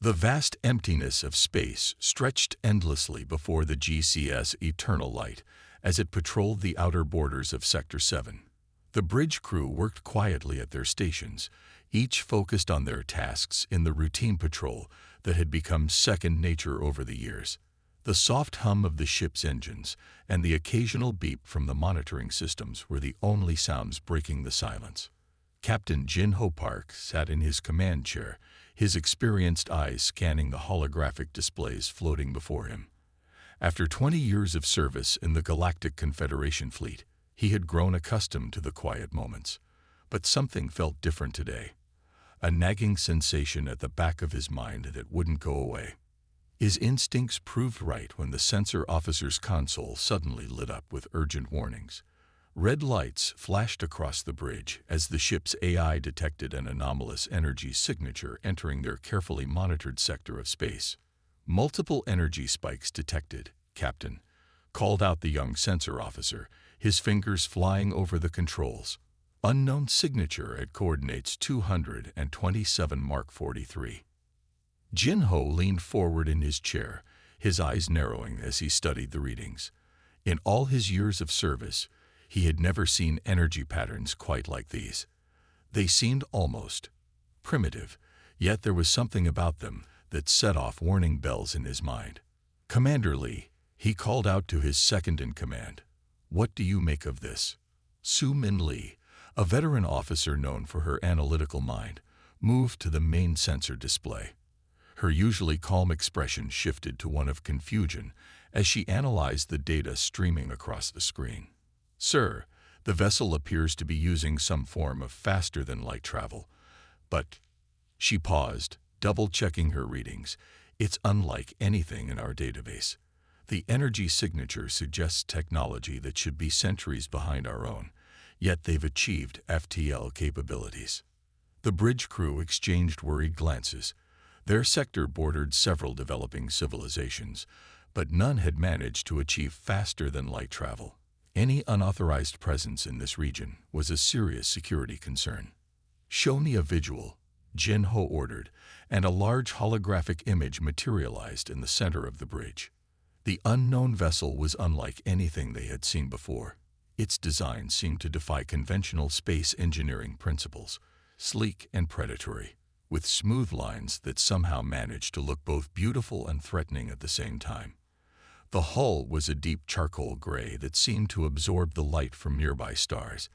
The vast emptiness of space stretched endlessly before the GCS Eternal Light as it patrolled the outer borders of Sector 7. The bridge crew worked quietly at their stations, each focused on their tasks in the routine patrol that had become second nature over the years. The soft hum of the ship's engines and the occasional beep from the monitoring systems were the only sounds breaking the silence. Captain Jin-Ho Park sat in his command chair, his experienced eyes scanning the holographic displays floating before him. After 20 years of service in the Galactic Confederation fleet, he had grown accustomed to the quiet moments. But something felt different today. A nagging sensation at the back of his mind that wouldn't go away. His instincts proved right when the sensor officer's console suddenly lit up with urgent warnings. Red lights flashed across the bridge as the ship's AI detected an anomalous energy signature entering their carefully monitored sector of space. "Multiple energy spikes detected, Captain," called out the young sensor officer, his fingers flying over the controls. "Unknown signature at coordinates 227 Mark 43. Jin-Ho leaned forward in his chair, his eyes narrowing as he studied the readings. In all his years of service, he had never seen energy patterns quite like these. They seemed almost primitive, yet there was something about them that set off warning bells in his mind. "Commander Lee," he called out to his second-in-command. "What do you make of this?" Su-Min Lee, a veteran officer known for her analytical mind, moved to the main sensor display. Her usually calm expression shifted to one of confusion as she analyzed the data streaming across the screen. "Sir, the vessel appears to be using some form of faster-than-light travel, but—" She paused, double-checking her readings. "It's unlike anything in our database. The energy signature suggests technology that should be centuries behind our own, yet they've achieved FTL capabilities." The bridge crew exchanged worried glances. Their sector bordered several developing civilizations, but none had managed to achieve faster-than-light travel. Any unauthorized presence in this region was a serious security concern. "Show me a visual," Jin-Ho ordered, and a large holographic image materialized in the center of the bridge. The unknown vessel was unlike anything they had seen before. Its design seemed to defy conventional space engineering principles, sleek and predatory, with smooth lines that somehow managed to look both beautiful and threatening at the same time. The hull was a deep charcoal gray that seemed to absorb the light from nearby stars,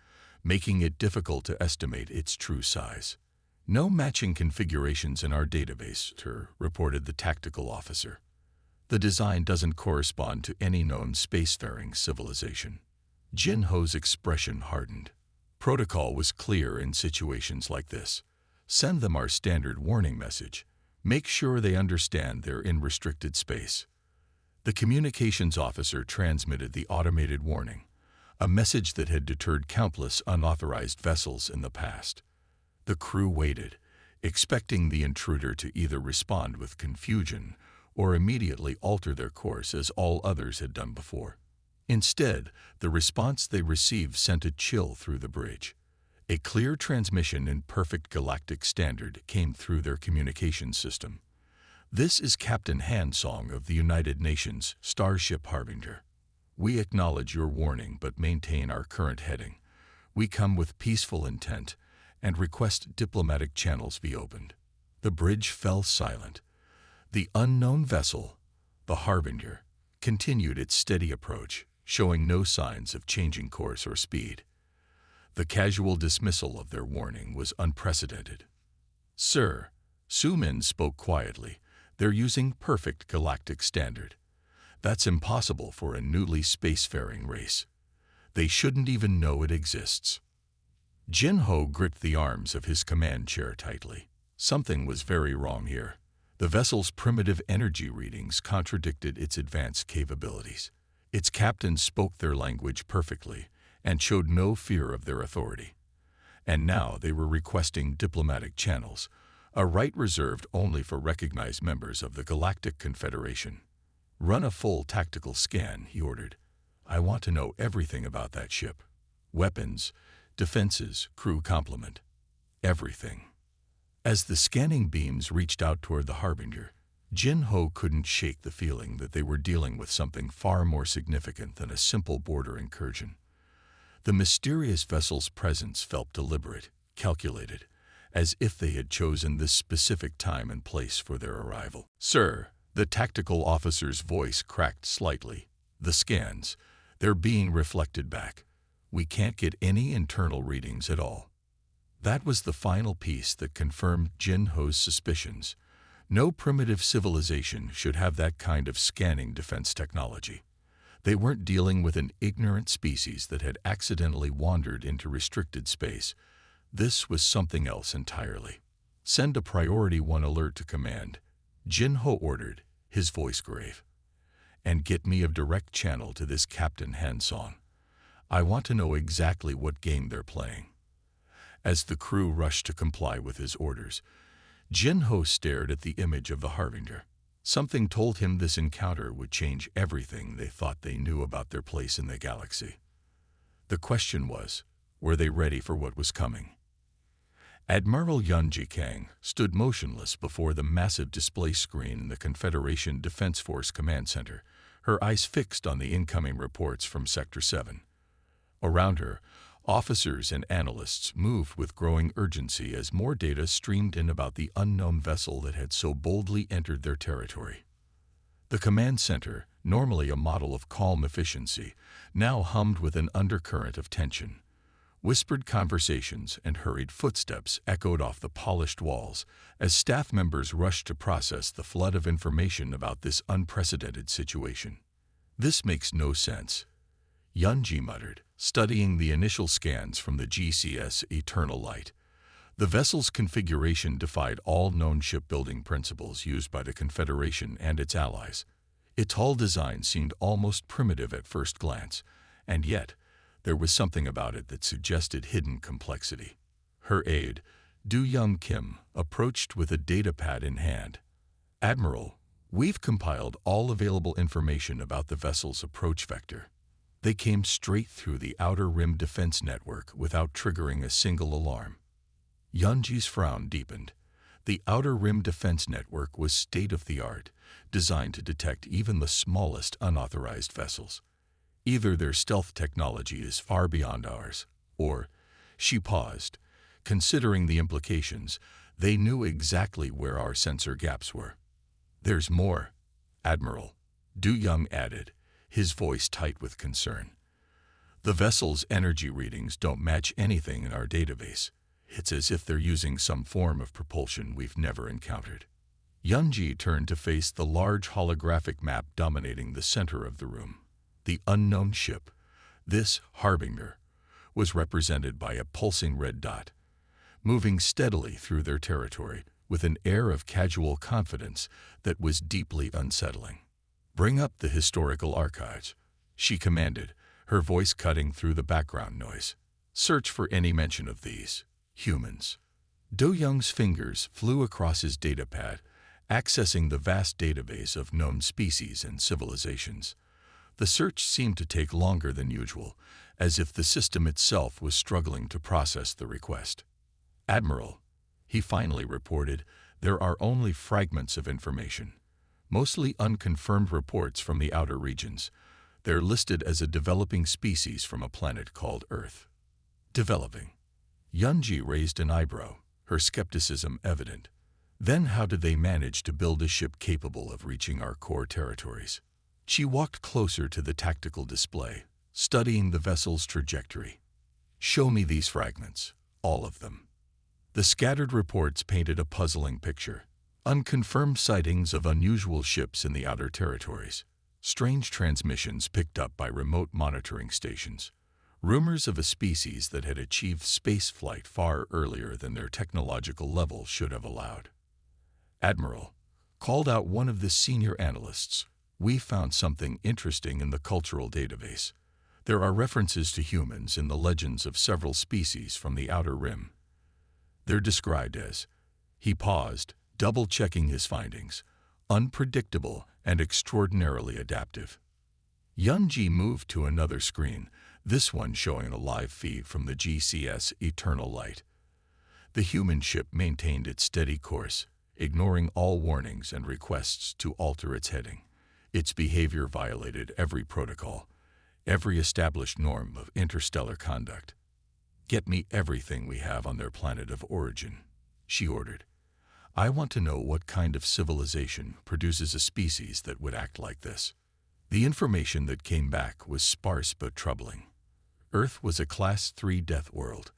making it difficult to estimate its true size. "No matching configurations in our database, sir," reported the tactical officer. "The design doesn't correspond to any known spacefaring civilization." Jin-Ho's expression hardened. Protocol was clear in situations like this. Send them our standard warning message. Make sure they understand they're in restricted space. The communications officer transmitted the automated warning, a message that had deterred countless unauthorized vessels in the past. The crew waited, expecting the intruder to either respond with confusion or immediately alter their course as all others had done before. Instead, the response they received sent a chill through the bridge. A clear transmission in perfect galactic standard came through their communications system. "This is Captain Hansong of the United Nations Starship Harbinger. We acknowledge your warning but maintain our current heading. We come with peaceful intent and request diplomatic channels be opened." The bridge fell silent. The unknown vessel, the Harbinger, continued its steady approach, showing no signs of changing course or speed. The casual dismissal of their warning was unprecedented. "Sir," Su-Min spoke quietly, "they're using perfect galactic standard. That's impossible for a newly spacefaring race. They shouldn't even know it exists." Jin-Ho gripped the arms of his command chair tightly. Something was very wrong here. The vessel's primitive energy readings contradicted its advanced capabilities. Its captains spoke their language perfectly and showed no fear of their authority. And now they were requesting diplomatic channels, a right reserved only for recognized members of the Galactic Confederation. "Run a full tactical scan," he ordered. "I want to know everything about that ship. Weapons, defenses, crew complement. Everything." As the scanning beams reached out toward the Harbinger, Jin-Ho couldn't shake the feeling that they were dealing with something far more significant than a simple border incursion. The mysterious vessel's presence felt deliberate, calculated, as if they had chosen this specific time and place for their arrival. "Sir," the tactical officer's voice cracked slightly. "The scans, they're being reflected back. We can't get any internal readings at all." That was the final piece that confirmed Jin-Ho's suspicions. No primitive civilization should have that kind of scanning defense technology. They weren't dealing with an ignorant species that had accidentally wandered into restricted space. This was something else entirely. "Send a Priority 1 alert to command," Jin-Ho ordered, his voice grave. "And get me a direct channel to this Captain Han-Song. I want to know exactly what game they're playing." As the crew rushed to comply with his orders, Jin-Ho stared at the image of the Harbinger. Something told him this encounter would change everything they thought they knew about their place in the galaxy. The question was, were they ready for what was coming? Admiral Yunji Kang stood motionless before the massive display screen in the Confederation Defense Force Command Center, her eyes fixed on the incoming reports from Sector 7. Around her, officers and analysts moved with growing urgency as more data streamed in about the unknown vessel that had so boldly entered their territory. The command center, normally a model of calm efficiency, now hummed with an undercurrent of tension. Whispered conversations and hurried footsteps echoed off the polished walls as staff members rushed to process the flood of information about this unprecedented situation. "This makes no sense," Yunji muttered, studying the initial scans from the GCS Eternal Light. The vessel's configuration defied all known shipbuilding principles used by the Confederation and its allies. Its hull design seemed almost primitive at first glance, and yet there was something about it that suggested hidden complexity. Her aide, Do-Young Kim, approached with a datapad in hand. "Admiral, we've compiled all available information about the vessel's approach vector. They came straight through the Outer Rim defense network without triggering a single alarm." Yunji's frown deepened. The Outer Rim defense network was state-of-the-art, designed to detect even the smallest unauthorized vessels. Either their stealth technology is far beyond ours, or, she paused, considering the implications, they knew exactly where our sensor gaps were. "There's more, Admiral," Du-Young added, his voice tight with concern. "The vessel's energy readings don't match anything in our database. It's as if they're using some form of propulsion we've never encountered." Yunji turned to face the large holographic map dominating the center of the room. The unknown ship, this Harbinger, was represented by a pulsing red dot, moving steadily through their territory with an air of casual confidence that was deeply unsettling. "Bring up the historical archives," she commanded, her voice cutting through the background noise. "Search for any mention of these humans." Do-Young's fingers flew across his datapad, accessing the vast database of known species and civilizations. The search seemed to take longer than usual, as if the system itself was struggling to process the request. "Admiral," he finally reported, "there are only fragments of information, mostly unconfirmed reports from the outer regions. They're listed as a developing species from a planet called Earth." "Developing?" Yunji raised an eyebrow, her skepticism evident. "Then how did they manage to build a ship capable of reaching our core territories?" She walked closer to the tactical display, studying the vessel's trajectory. "Show me these fragments, all of them." The scattered reports painted a puzzling picture. Unconfirmed sightings of unusual ships in the outer territories, strange transmissions picked up by remote monitoring stations, rumors of a species that had achieved spaceflight far earlier than their technological level should have allowed. "Admiral," called out one of the senior analysts, "we found something interesting in the cultural database. There are references to humans in the legends of several species from the Outer Rim. They're described as," he paused, double-checking his findings, "unpredictable and extraordinarily adaptive." Yunji moved to another screen, this one showing a live feed from the GCS Eternal Light. The human ship maintained its steady course, ignoring all warnings and requests to alter its heading. Its behavior violated every protocol, every established norm of interstellar conduct. "Get me everything we have on their planet of origin," she ordered. "I want to know what kind of civilization produces a species that would act like this." The information that came back was sparse but troubling. Earth was a Class 3 death world,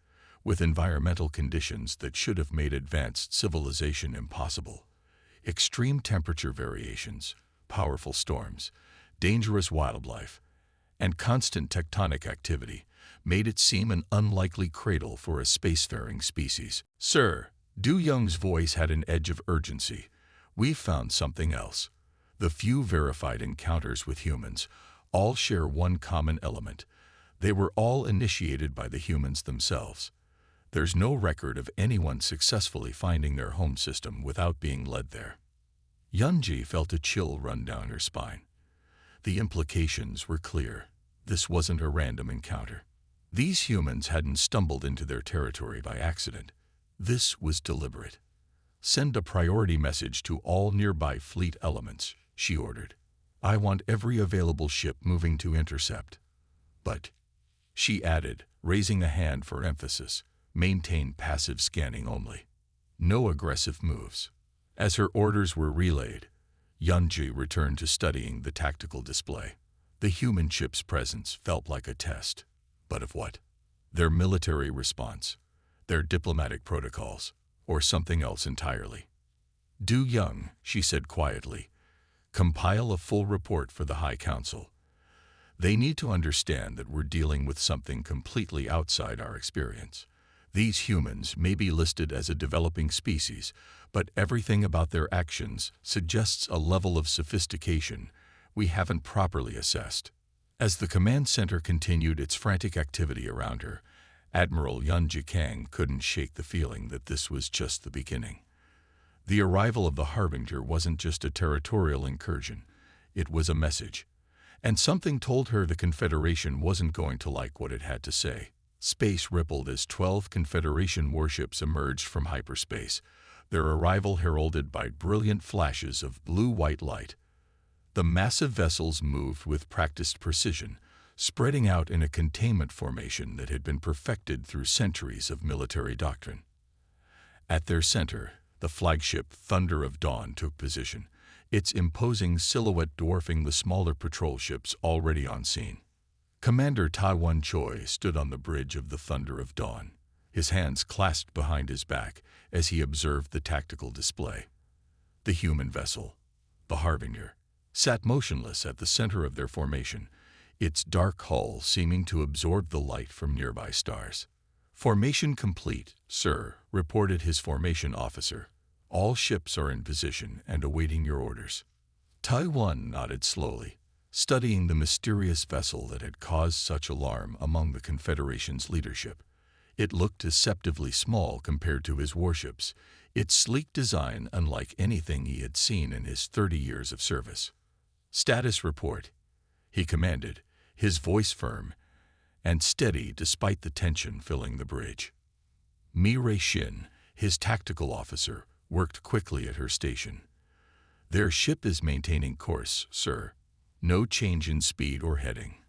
with environmental conditions that should have made advanced civilization impossible. Extreme temperature variations, powerful storms, dangerous wildlife, and constant tectonic activity made it seem an unlikely cradle for a spacefaring species. "Sir," Du Young's voice had an edge of urgency. "We've found something else. The few verified encounters with humans all share one common element. They were all initiated by the humans themselves. There's no record of anyone successfully finding their home system without being led there." Yunji felt a chill run down her spine. The implications were clear. This wasn't a random encounter. These humans hadn't stumbled into their territory by accident. This was deliberate. "Send a priority message to all nearby fleet elements," she ordered. "I want every available ship moving to intercept. But," she added, raising a hand for emphasis, "maintain passive scanning only. No aggressive moves." As her orders were relayed, Yunji returned to studying the tactical display. The human ship's presence felt like a test. But of what? Their military response, their diplomatic protocols, or something else entirely? "Du Young," she said quietly, "compile a full report for the High Council. They need to understand that we're dealing with something completely outside our experience. These humans may be listed as a developing species, but everything about their actions suggests a level of sophistication we haven't properly assessed." As the command center continued its frantic activity around her, Admiral Yunji Kang couldn't shake the feeling that this was just the beginning. The arrival of the Harbinger wasn't just a territorial incursion, it was a message. And something told her the Confederation wasn't going to like what it had to say. Space rippled as 12 Confederation warships emerged from hyperspace, their arrival heralded by brilliant flashes of blue-white light. The massive vessels moved with practiced precision, spreading out in a containment formation that had been perfected through centuries of military doctrine. At their center, the flagship Thunder of Dawn took position, its imposing silhouette dwarfing the smaller patrol ships already on scene. Commander Taiwan Choi stood on the bridge of the Thunder of Dawn, his hands clasped behind his back as he observed the tactical display. The human vessel, the Harbinger, sat motionless at the center of their formation, its dark hull seeming to absorb the light from nearby stars. "Formation complete, sir," reported his formation officer. "All ships are in position and awaiting your orders." Taiwan nodded slowly, studying the mysterious vessel that had caused such alarm among the Confederation's leadership. It looked deceptively small compared to his warships, its sleek design unlike anything he had seen in his 30 years of service. "Status report," he commanded, his voice firm and steady despite the tension filling the bridge. Narration, his tactical officer, worked quickly at her station. "Their ship is maintaining course, sir. No change in speed or heading.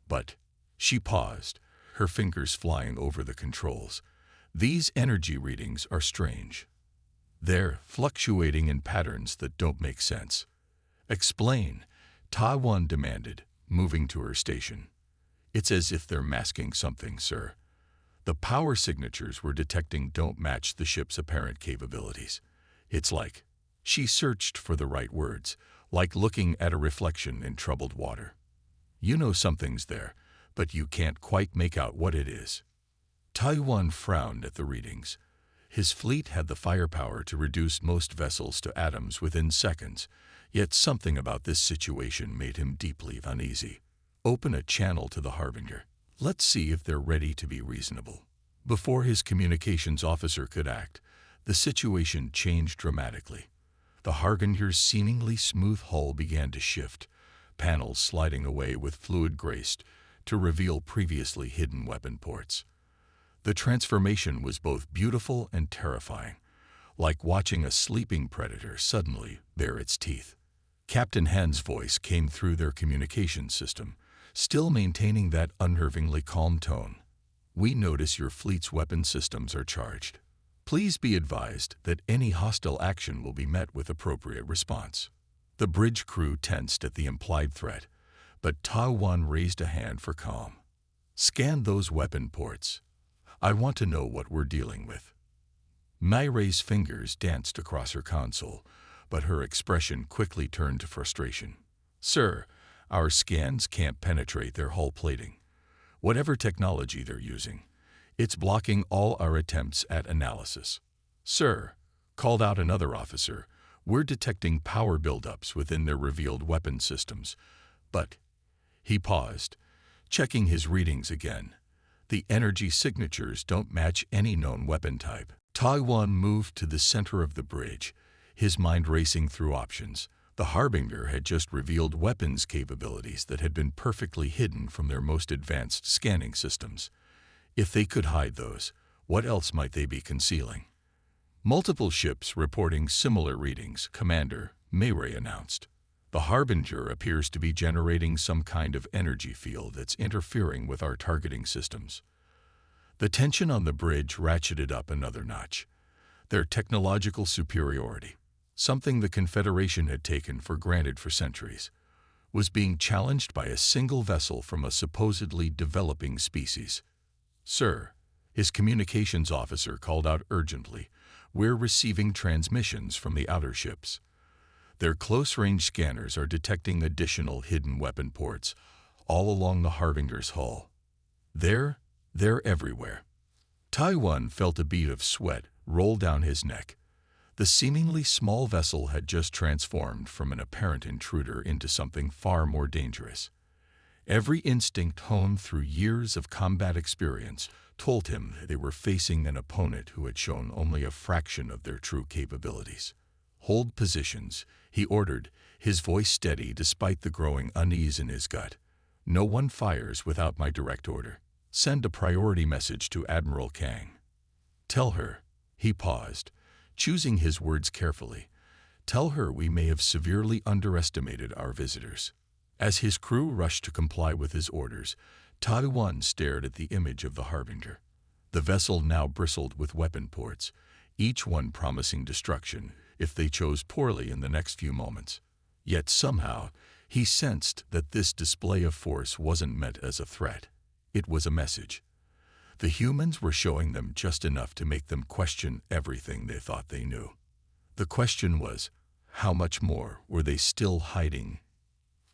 But," she paused, her fingers flying over the controls, "these energy readings are strange. They're fluctuating in patterns that don't make sense." "Explain," Taiwan demanded, moving to her station. "It's as if they're masking something, sir. The power signatures we're detecting don't match the ship's apparent capabilities. It's like," she searched for the right words, "like looking at a reflection in troubled water. You know something's there, but you can't quite make out what it is." Taiwan frowned at the readings. His fleet had the firepower to reduce most vessels to atoms within seconds, yet something about this situation made him deeply uneasy. "Open a channel to the Harbinger. Let's see if they're ready to be reasonable." Before his communications officer could act, the situation changed dramatically. The Harbinger's seemingly smooth hull began to shift, panels sliding away with fluid grace to reveal previously hidden weapon ports. The transformation was both beautiful and terrifying, like watching a sleeping predator suddenly bare its teeth. Captain Han's voice came through their communication system, still maintaining that unnervingly calm tone. "We notice your fleet's weapon systems are charged. Please be advised that any hostile action will be met with appropriate response." The bridge crew tensed at the implied threat, but Ta-1 raised a hand for calm. "Scan those weapon ports. I want to know what we're dealing with." Myre's fingers danced across her console, but her expression quickly turned to frustration. "Sir, our scans can't penetrate their hull plating. Whatever technology they're using, it's blocking all our attempts at analysis." "Sir," called out another officer, "we're detecting power buildups within their revealed weapon systems, but—" He paused, checking his readings again. "The energy signatures don't match any known weapon type." Ta-1 moved to the center of the bridge, his mind racing through options. The Harbinger had just revealed weapons capabilities that had been perfectly hidden from their most advanced scanning systems. If they could hide those, what else might they be concealing? "Multiple ships reporting similar readings," Commander Myre announced. "The Harbinger appears to be generating some kind of energy field that's interfering with our targeting systems." The tension on the bridge ratcheted up another notch. Their technological superiority, something the Confederation had taken for granted for centuries, was being challenged by a single vessel from a supposedly developing species. "Sir," his communications officer called out urgently, "we're receiving transmissions from the outer ships. Their close-range scanners are detecting additional hidden weapon ports all along the Harbinger's hull. They're everywhere." Ta-1 felt a bead of sweat roll down his neck. The seemingly small vessel had just transformed from an apparent intruder into something far more dangerous. Every instinct honed through years of combat experience told him they were facing an opponent who had shown only a fraction of their true capabilities. "Hold positions," he ordered, his voice steady despite the growing unease in his gut. "No one fires without my direct order. Send a priority message to Admiral Kang. Tell her," he paused, choosing his words carefully, "tell her we may have severely underestimated our visitors." As his crew rushed to comply with his orders, Ta-1 stared at the image of the Harbinger. The vessel now bristled with weapon ports, each one promising destruction if they chose poorly in the next few moments. Yet somehow, he sensed that this display of force wasn't meant as a threat. It was a message. The humans were showing them just enough to make them question everything they thought they knew. The question was, how much more were they still hiding?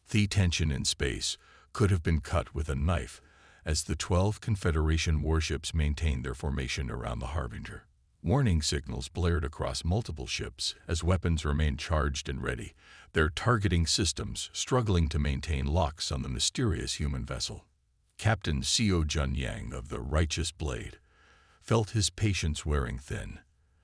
The tension in space could have been cut with a knife as the 12 Confederation warships maintained their formation around the Harbinger. Warning signals blared across multiple ships as weapons remained charged and ready, their targeting systems struggling to maintain locks on the mysterious human vessel. Captain Seo Junyang of the Righteous Blade felt his patience wearing thin.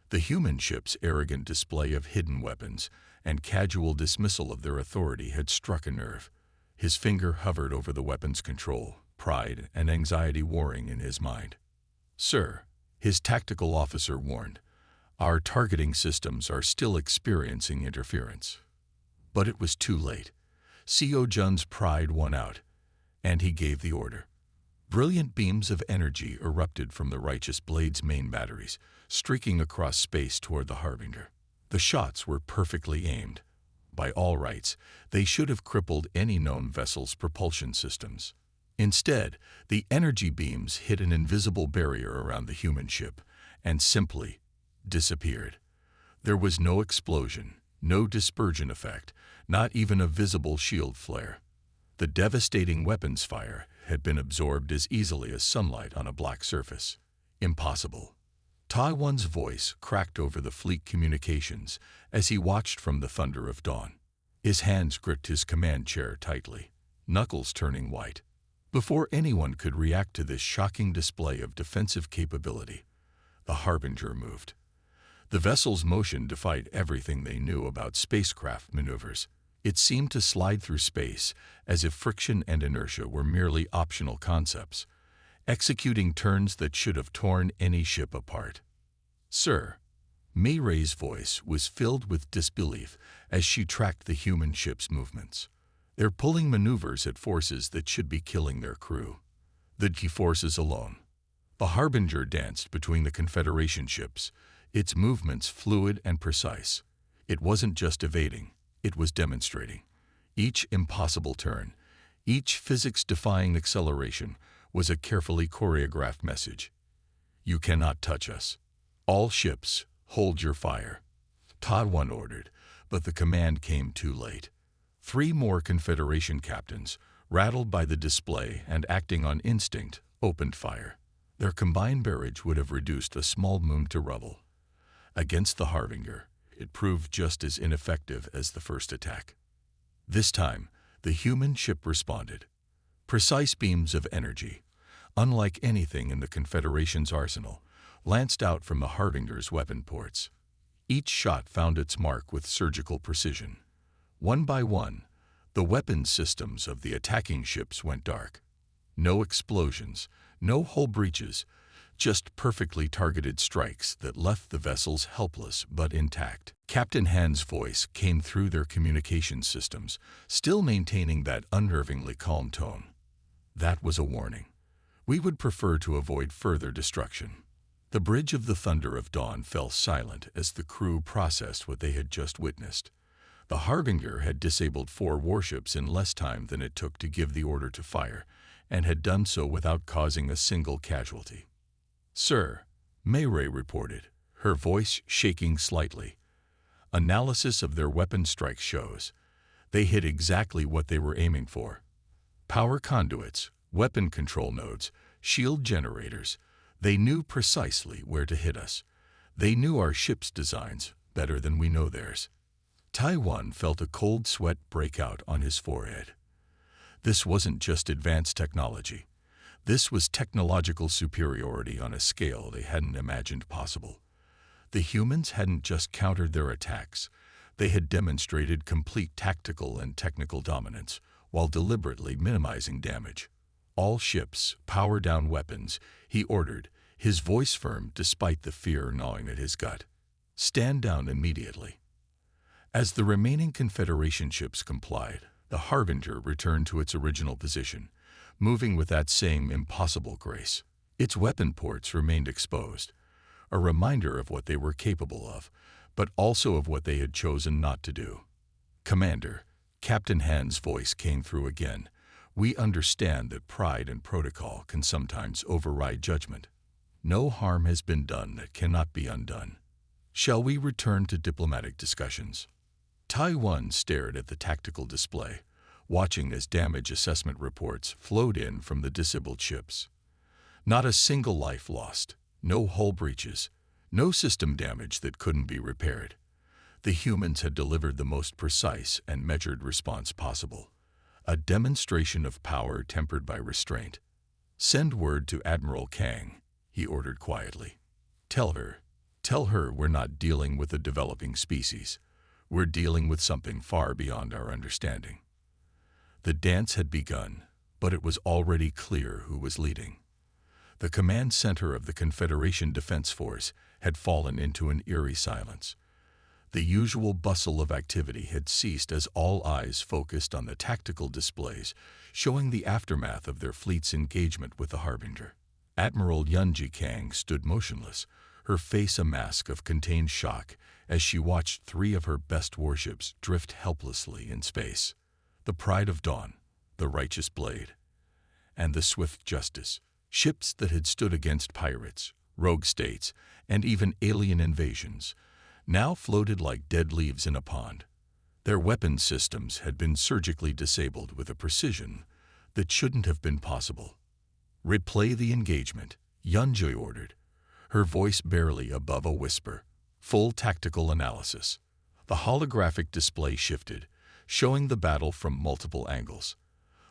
The human ship's arrogant display of hidden weapons and casual dismissal of their authority had struck a nerve. His finger hovered over the weapon's control, pride and anxiety warring in his mind. "Sir," his tactical officer warned, "our targeting systems are still experiencing interference." But it was too late. Seo Jun's pride won out, and he gave the order. Brilliant beams of energy erupted from the Righteous Blade's main batteries, streaking across space toward the Harbinger. The shots were perfectly aimed. By all rights, they should have crippled any known vessel's propulsion systems. Instead, the energy beams hit an invisible barrier around the human ship and simply disappeared. There was no explosion, no dispersion effect, not even a visible shield flare. The devastating weapons fire had been absorbed as easily as sunlight on a black surface. Impossible. Ta-1's voice cracked over the fleet communications as he watched from the thunder of dawn. His hands gripped his command chair tightly, knuckles turning white. Before anyone could react to this shocking display of defensive capability, the Harbinger moved. The vessel's motion defied everything they knew about spacecraft maneuvers. It seemed to slide through space as if friction and inertia were merely optional concepts. executing turns that should have torn any ship apart. "Sir," May Ray's voice was filled with disbelief as she tracked the human ship's movements. "They're pulling maneuvers at forces that should be killing their crew. The G-forces alone." The Harbinger danced between the Confederation ships, its movements fluid and precise. It wasn't just evading, it was demonstrating. Each impossible turn, each physics-defying acceleration was a carefully choreographed message. "You cannot touch us. All ships, hold your fire." Todd 1 ordered, but the command came too late. 3 more Confederation captains, rattled by the display and acting on instinct, opened fire. Their combined barrage would have reduced a small moon to rubble. Against the Harbinger, it proved just as ineffective as the first attack. This time, the human ship responded. Precise beams of energy, unlike anything in the Confederation's arsenal, lanced out from the Harbinger's weapon ports. Each shot found its mark with surgical precision. One by one, the weapons systems of the attacking ships went dark. No explosions, no hull breaches, just perfectly targeted strikes that left the vessels helpless but intact. Captain Han's voice came through their communication systems, still maintaining that unnervingly calm tone. "That was a warning. We would prefer to avoid further destruction." The bridge of the Thunder of Dawn fell silent as the crew processed what they had just witnessed. The Harbinger had disabled 4 warships in less time than it took to give the order to fire, and had done so without causing a single casualty. "Sir," May Ray reported, her voice shaking slightly. "Analysis of their weapon strike shows they hit exactly what they were aiming for. Power conduits, weapon control nodes, shield generators. They knew precisely where to hit us. They knew our ship's designs better than we know theirs." Taiwan felt a cold sweat break out on his forehead. This wasn't just advanced technology. This was technological superiority on a scale they hadn't imagined possible. The humans hadn't just countered their attacks. They had demonstrated complete tactical and technical dominance, while deliberately minimizing damage. "All ships, power down weapons," he ordered, his voice firm despite the fear gnawing at his gut. "Stand down immediately." As the remaining Confederation ships complied, the Harbinger returned to its original position, moving with that same impossible grace. Its weapon ports remained exposed, a reminder of what they were capable of, but also of what they had chosen not to do. "Commander," Captain Han's voice came through again, "we understand that pride and protocol can sometimes override judgment. No harm has been done that cannot be undone. Shall we return to diplomatic discussions?" Taiwan stared at the tactical display, watching as damage assessment reports flowed in from the disabled ships. Not a single life lost, no hull breaches, no system damage that couldn't be repaired. The humans had delivered the most precise and measured response possible, a demonstration of power tempered by restraint. "Send word to Admiral Kang," he ordered quietly. Tell her we're not dealing with a developing species. We're dealing with something far beyond our understanding." The dance had begun, but it was already clear who was leading. The command center of the Confederation Defense Force had fallen into an eerie silence. The usual bustle of activity had ceased as all eyes focused on the tactical displays, showing the aftermath of their fleet's engagement with the Harbinger. Admiral Yunji Kang stood motionless, her face a mask of contained shock as she watched 3 of her best warships drift helplessly in space. The Pride of Dawn, the Righteous Blade, and the Swift Justice, ships that had stood against pirates, rogue states, and even alien invasions, now floated like dead leaves in a pond. Their weapon systems had been surgically disabled with a precision that shouldn't have been possible. "Replay the engagement," Yunji ordered, her voice barely above a whisper. Full tactical analysis. The holographic display shifted, showing the battle from multiple angles.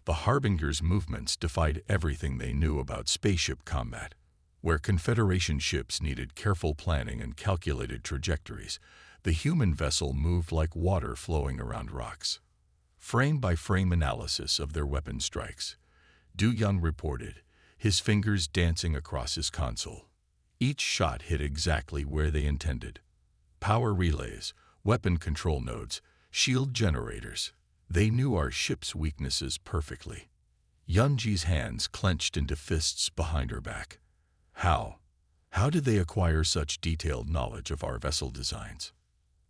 The Harbinger's movements defied everything they knew about spaceship combat. Where Confederation ships needed careful planning and calculated trajectories, the human vessel moved like water flowing around rocks. Frame-by-frame analysis of their weapon strikes. Du Yun reported, his fingers dancing across his console. Each shot hit exactly where they intended. Power relays, weapon control nodes, shield generators. They knew our ship's weaknesses perfectly. Yunji's hands clenched into fists behind her back. How? How did they acquire such detailed knowledge of our vessel designs?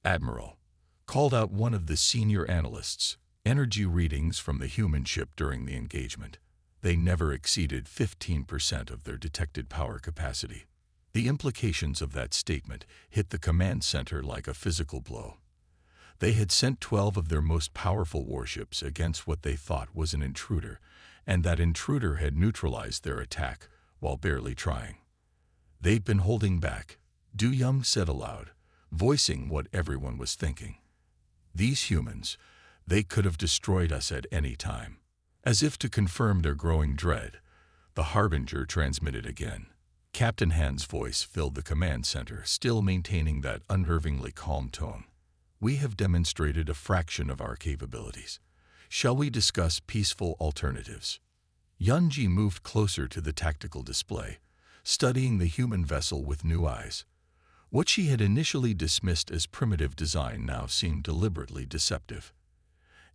Admiral, called out one of the senior analysts, energy readings from the human ship during the engagement. They never exceeded 15% of their detected power capacity. The implications of that statement hit the command center like a physical blow. They had sent 12 of their most powerful warships against what they thought was an intruder, and that intruder had neutralized their attack while barely trying. They'd been holding back, Du Young said aloud, voicing what everyone was thinking. These humans, they could have destroyed us at any time. As if to confirm their growing dread, the Harbinger transmitted again. Captain Han's voice filled the command center, still maintaining that unnervingly calm tone. We have demonstrated a fraction of our capabilities. Shall we discuss peaceful alternatives? Yunji moved closer to the tactical display, studying the human vessel with new eyes. What she had initially dismissed as primitive design now seemed deliberately deceptive.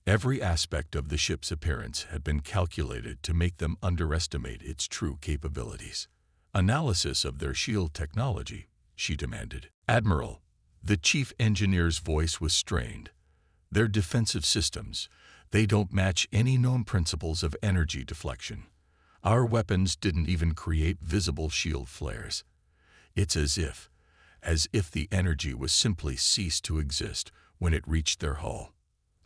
Every aspect of the ship's appearance had been calculated to make them underestimate its true capabilities. Analysis of their shield technology, she demanded. Admiral, the chief engineer's voice was strained. Their defensive systems, they don't match any known principles of energy deflection. Our weapons didn't even create visible shield flares. It's as if the energy was simply ceased to exist when it reached their hull.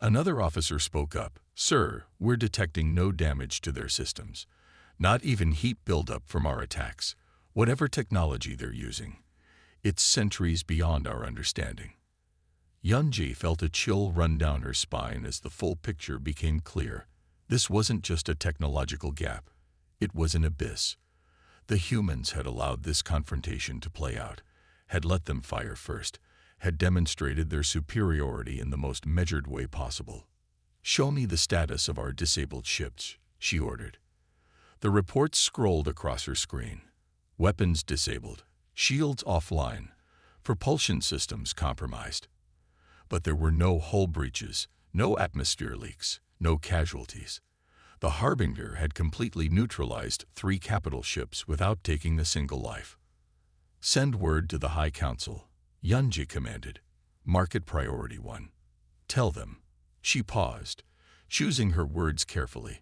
Another officer spoke up. Sir, we're detecting no damage to their systems. Not even heat buildup from our attacks. Whatever technology they're using, it's centuries beyond our understanding. Yunji felt a chill run down her spine as the full picture became clear. This wasn't just a technological gap. It was an abyss. The humans had allowed this confrontation to play out, had let them fire first, had demonstrated their superiority in the most measured way possible. Show me the status of our disabled ships, she ordered. The reports scrolled across her screen. Weapons disabled, shields offline, propulsion systems compromised. But there were no hull breaches, no atmosphere leaks, no casualties. The Harbinger had completely neutralized 3 capital ships without taking a single life. Send word to the High Council, Yunji commanded. Market priority 1. Tell them. She paused, choosing her words carefully.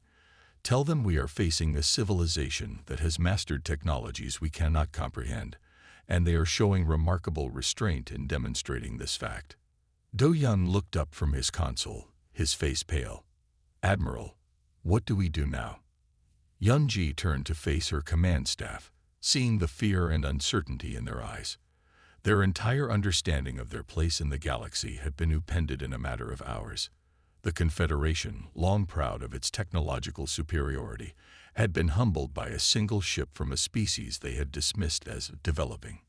Tell them we are facing a civilization that has mastered technologies we cannot comprehend, and they are showing remarkable restraint in demonstrating this fact. Do-Yun looked up from his console, his face pale. Admiral, what do we do now? Yunji turned to face her command staff, seeing the fear and uncertainty in their eyes. Their entire understanding of their place in the galaxy had been upended in a matter of hours. The Confederation, long proud of its technological superiority, had been humbled by a single ship from a species they had dismissed as developing.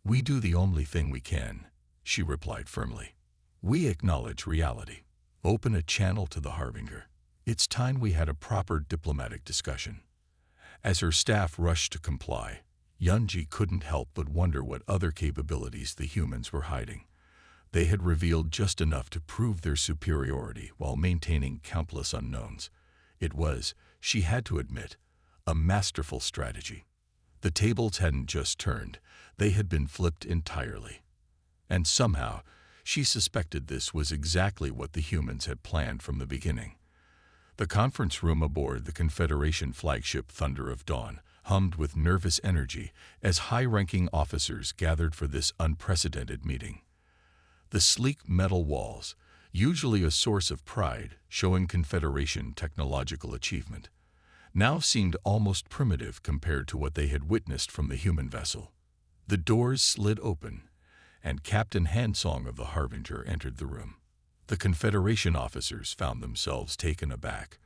We do the only thing we can, she replied firmly. We acknowledge reality. Open a channel to the Harbinger. It's time we had a proper diplomatic discussion. As her staff rushed to comply, Yunji couldn't help but wonder what other capabilities the humans were hiding. They had revealed just enough to prove their superiority while maintaining countless unknowns. It was, she had to admit, a masterful strategy. The tables hadn't just turned, they had been flipped entirely. And somehow, she suspected this was exactly what the humans had planned from the beginning. The conference room aboard the Confederation flagship Thunder of Dawn hummed with nervous energy as high-ranking officers gathered for this unprecedented meeting. The sleek metal walls, usually a source of pride showing Confederation technological achievement, now seemed almost primitive compared to what they had witnessed from the human vessel. The doors slid open, and Captain Hansong of the Harbinger entered the room. The Confederation officers found themselves taken aback,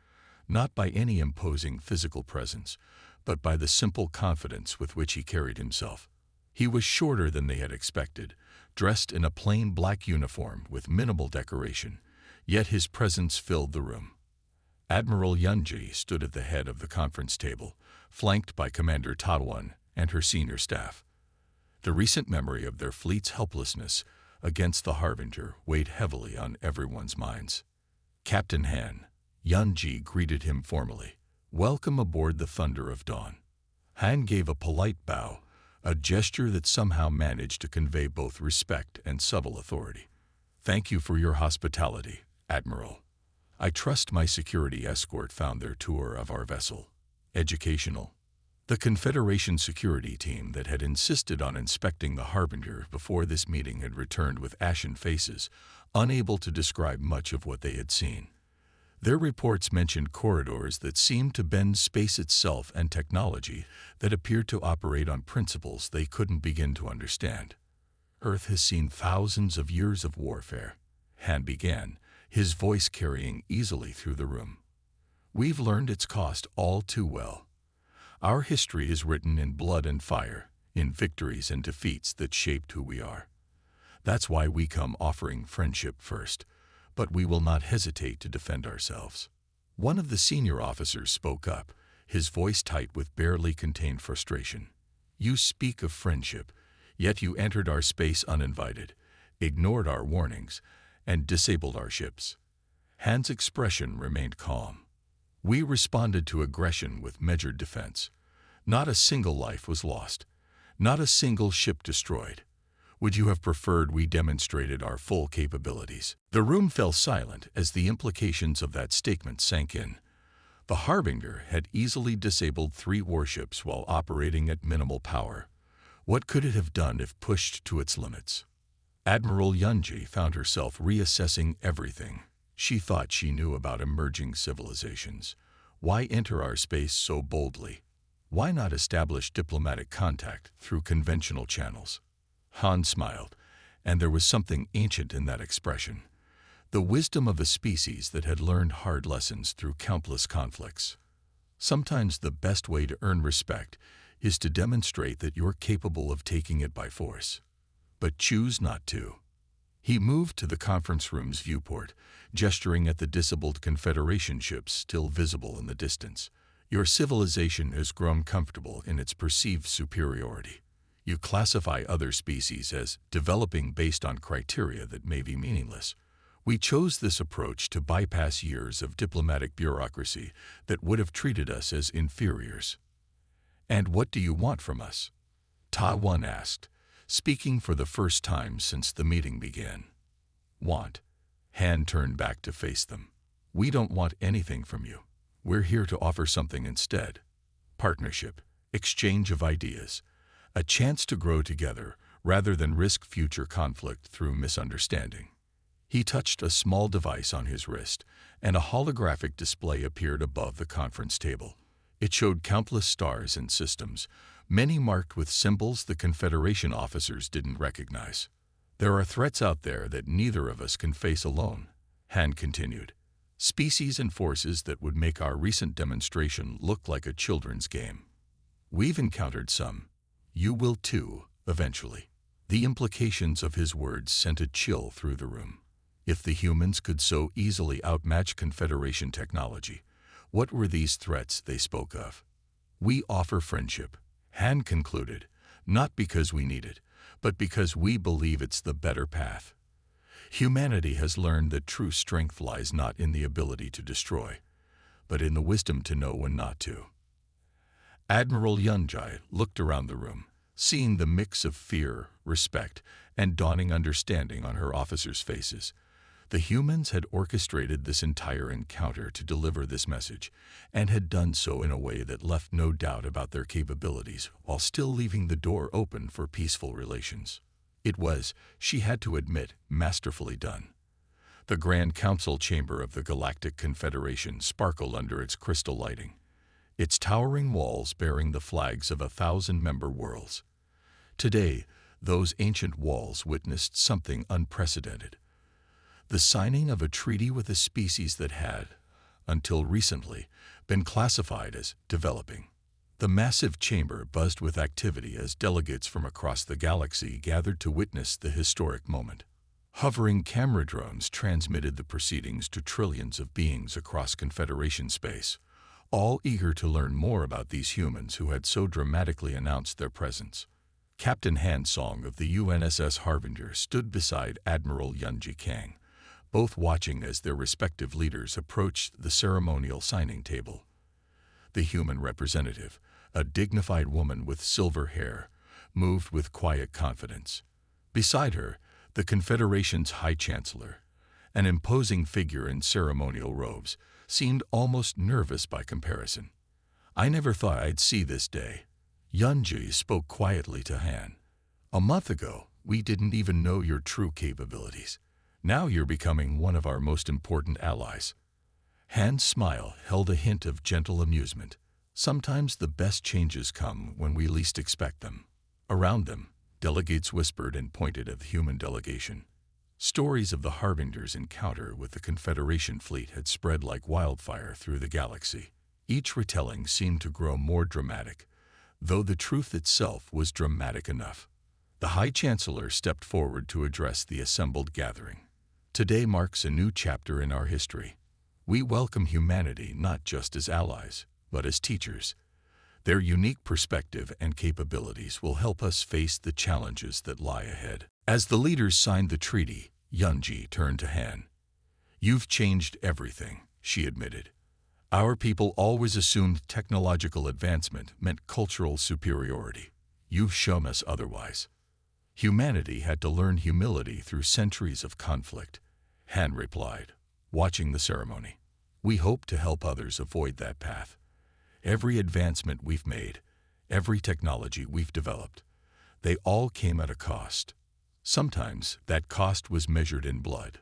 not by any imposing physical presence, but by the simple confidence with which he carried himself. He was shorter than they had expected, dressed in a plain black uniform with minimal decoration, yet his presence filled the room. Admiral Yunji stood at the head of the conference table, flanked by Commander Tadwan and her senior staff. The recent memory of their fleet's helplessness against the Harbinger weighed heavily on everyone's minds. Captain Han, Yunji greeted him formally. "Welcome aboard the Thunder of Dawn." Han gave a polite bow, a gesture that somehow managed to convey both respect and subtle authority. "Thank you for your hospitality, Admiral. I trust my security escort found their tour of our vessel educational." The Confederation security team that had insisted on inspecting the Harbinger before this meeting had returned with ashen faces, unable to describe much of what they had seen. Their reports mentioned corridors that seemed to bend space itself and technology that appeared to operate on principles they couldn't begin to understand. "Earth has seen thousands of years of warfare," Han began, his voice carrying easily through the room. "We've learned its cost all too well. Our history is written in blood and fire, in victories and defeats that shaped who we are. That's why we come offering friendship first, but we will not hesitate to defend ourselves." One of the senior officers spoke up, his voice tight with barely contained frustration. "You speak of friendship, yet you entered our space uninvited, ignored our warnings, and disabled our ships." Han's expression remained calm. "We responded to aggression with measured defense. Not a single life was lost, not a single ship destroyed. Would you have preferred we demonstrated our full capabilities?" The room fell silent as the implications of that statement sank in. The Harbinger had easily disabled 3 warships while operating at minimal power. What could it have done if pushed to its limits? Admiral Yunji found herself reassessing everything. She thought she knew about emerging civilizations. Why enter our space so boldly? Why not establish diplomatic contact through conventional channels? Han smiled, and there was something ancient in that expression. The wisdom of a species that had learned hard lessons through countless conflicts. Sometimes the best way to earn respect is to demonstrate that you're capable of taking it by force. But choose not to. He moved to the conference room's viewport, gesturing at the disabled Confederation ships still visible in the distance. "Your civilization has grown comfortable in its perceived superiority. You classify other species as developing based on criteria that may be meaningless. We chose this approach to bypass years of diplomatic bureaucracy that would have treated us as inferiors." "And what do you want from us?" Ta-One asked, speaking for the first time since the meeting began. "Want?" Han turned back to face them. "We don't want anything from you. We're here to offer something instead. Partnership, exchange of ideas, a chance to grow together rather than risk future conflict through misunderstanding." He touched a small device on his wrist, and a holographic display appeared above the conference table. It showed countless stars and systems, many marked with symbols the Confederation officers didn't recognize. "There are threats out there that neither of us can face alone," Han continued. "Species and forces that would make our recent demonstration look like a children's game. We've encountered some. You will too, eventually." The implications of his words sent a chill through the room. If the humans could so easily outmatch Confederation technology, what were these threats they spoke of? "We offer friendship," Han concluded, "not because we need it, but because we believe it's the better path. Humanity has learned that true strength lies not in the ability to destroy, but in the wisdom to know when not to." Admiral Yunji looked around the room, seeing the mix of fear, respect, and dawning understanding on her officers' faces. The humans had orchestrated this entire encounter to deliver this message, and had done so in a way that left no doubt about their capabilities while still leaving the door open for peaceful relations. It was, she had to admit, masterfully done. The Grand Council chamber of the Galactic Confederation sparkled under its crystal lighting, its towering walls bearing the flags of 1,000-member worlds. Today, those ancient walls witnessed something unprecedented. The signing of a treaty with a species that had, until recently, been classified as developing. The massive chamber buzzed with activity as delegates from across the galaxy gathered to witness the historic moment. Hovering camera drones transmitted the proceedings to trillions of beings across Confederation space, all eager to learn more about these humans who had so dramatically announced their presence. Captain Han Song of the UNSS Harbinger stood beside Admiral Yunji Kang, both watching as their respective leaders approached the ceremonial signing table. The human representative, a dignified woman with silver hair, moved with quiet confidence. Beside her, the Confederation's High Chancellor, an imposing figure in ceremonial robes, seemed almost nervous by comparison. "I never thought I'd see this day." Yunji spoke quietly to Han. "A month ago, we didn't even know your true capabilities. Now you're becoming one of our most important allies." Han's smile held a hint of gentle amusement. Sometimes the best changes come when we least expect them. Around them, delegates whispered and pointed at the human delegation. Stories of the Harbinger's encounter with the Confederation fleet had spread like wildfire through the galaxy. Each retelling seemed to grow more dramatic, though the truth itself was dramatic enough. The High Chancellor stepped forward to address the assembled gathering. "Today marks a new chapter in our history. We welcome humanity not just as allies, but as teachers. Their unique perspective and capabilities will help us face the challenges that lie ahead." As the leaders signed the treaty, Yunji turned to Han. "You've changed everything," she admitted. "Our people always assumed technological advancement meant cultural superiority. You've shown us otherwise. Humanity had to learn humility through centuries of conflict," Han replied, watching the ceremony. "We hope to help others avoid that path. Every advancement we've made, every technology we've developed, they all came at a cost. Sometimes that cost was measured in blood."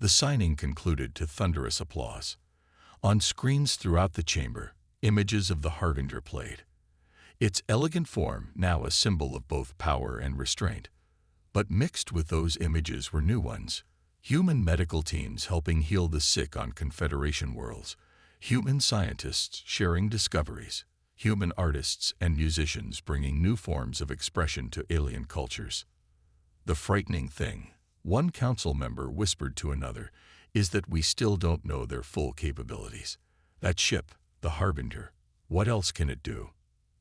The signing concluded to thunderous applause. On screens throughout the chamber, images of the Harbinger played. Its elegant form now a symbol of both power and restraint. But mixed with those images were new ones. Human medical teams helping heal the sick on Confederation worlds, human scientists sharing discoveries, human artists and musicians bringing new forms of expression to alien cultures. "The frightening thing," one council member whispered to another, "is that we still don't know their full capabilities. That ship, the Harbinger, what else can it do?"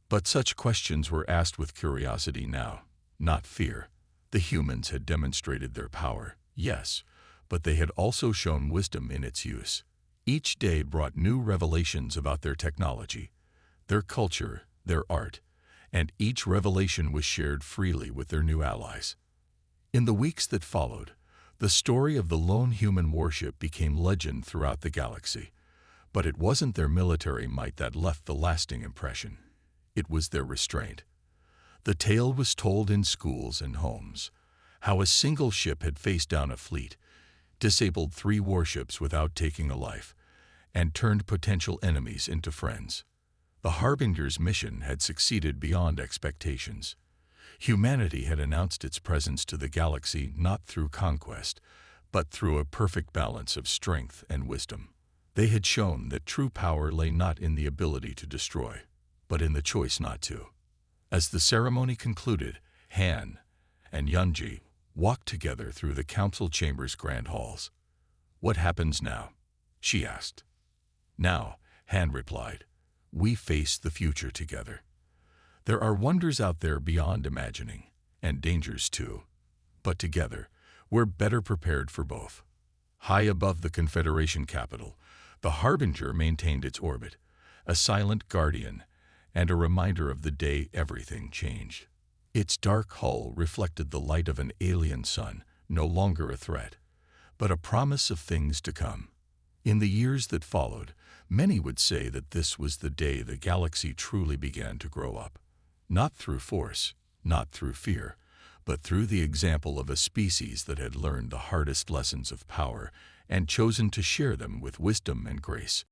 But such questions were asked with curiosity now, not fear. The humans had demonstrated their power, yes, but they had also shown wisdom in its use. Each day brought new revelations about their technology, their culture, their art, and each revelation was shared freely with their new allies. In the weeks that followed, the story of the lone human warship became legend throughout the galaxy. But it wasn't their military might that left the lasting impression. It was their restraint. The tale was told in schools and homes, how a single ship had faced down a fleet, disabled 3 warships without taking a life, and turned potential enemies into friends. The Harbinger's mission had succeeded beyond expectations. Humanity had announced its presence to the galaxy not through conquest, but through a perfect balance of strength and wisdom. They had shown that true power lay not in the ability to destroy, but in the choice not to. As the ceremony concluded, Han and Yunji walked together through the council chamber's grand halls. "What happens now?" she asked. "Now," Han replied, "we face the future together. There are wonders out there beyond imagining, and dangers too. But together, we're better prepared for both." High above the Confederation capital, the Harbinger maintained its orbit, a silent guardian and a reminder of the day everything changed. Its dark hull reflected the light of an alien sun, no longer a threat, but a promise of things to come. In the years that followed, many would say that this was the day the galaxy truly began to grow up. Not through force, not through fear, but through the example of a species that had learned the hardest lessons of power and chosen to share them with wisdom and grace.